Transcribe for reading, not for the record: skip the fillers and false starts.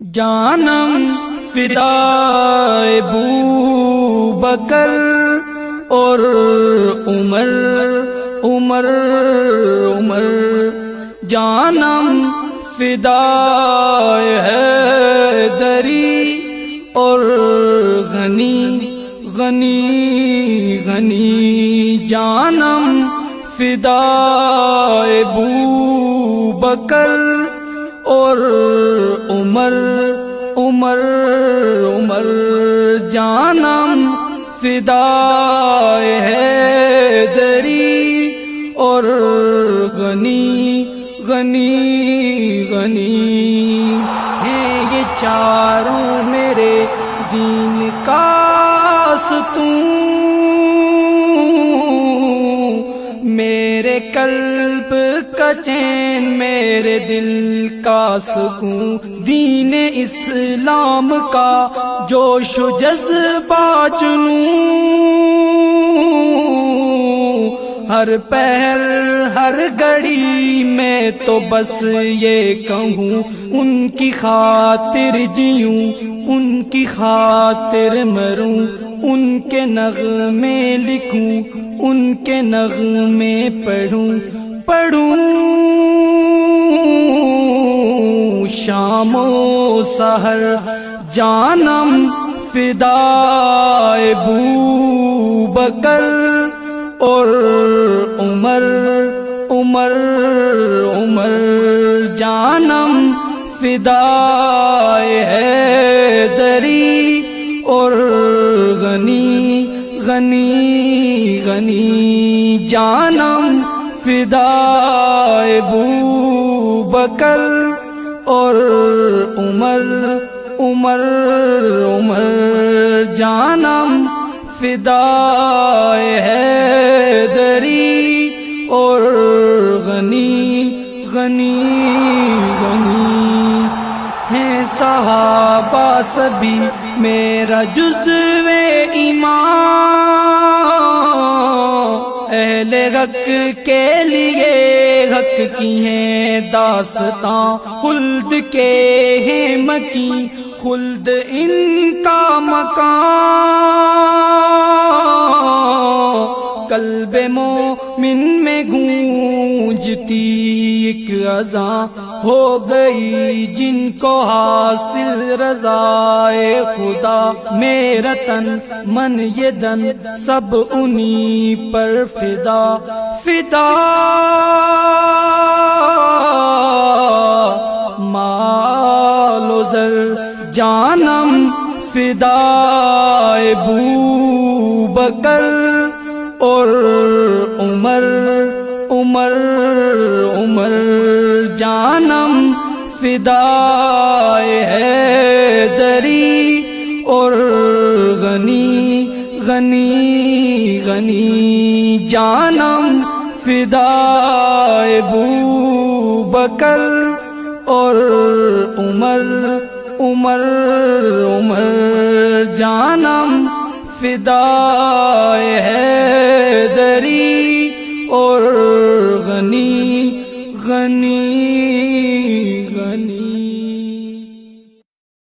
جانم فدائے ابو بکر اور عمر عمر عمر، جانم فدائے حیدری اور غنی غنی غنی، جانم فدائے ابو بکر اور عمر عمر عمر، جانم فدائے حیدری اور غنی غنی غنی، ہیں یہ چاروں میرے دین کا ستون، میرے قلب کا چین میرے دل کا سکون، دین اسلام کا جوش و جذبہ جنون، ہر پہر ہر گھڑی میں تو بس یہ کہوں، ان کی خاطر جیوں ان کی خاطر مروں، ان کے نغمے لکھوں ان کے نغمے پڑھوں پڑھوں، شام و سحر جانم فدائے ابو بکر اور عمر عمر عمر، جانم فدائے حیدری اور غنی غنی غنی، جانم فدائے ابو بکر اور عمر عمر عمر، جانم فدائے حیدری اور غنی غنی غنی، ہیں صحابہ سبھی میرا جزو ایمان، اہل حق کے لیے حق کی ہیں داستاں، خلد کے ہیں مکی خلد ان کا مکان، قلب مومن میں گونجتی ایک اذان، ہو گئی جن کو حاصل رضائے خدا، میرا تن من یہ دن سب انہی پر فدا فدا، مال و زر جانم فدائے ابو بکر اور عمر عمر عمر، جانم فدائے حیدری اور غنی غنی غنی، جانم فدائے ابو بکر اور عمر عمر عمر، جانم فدائے حیدری اور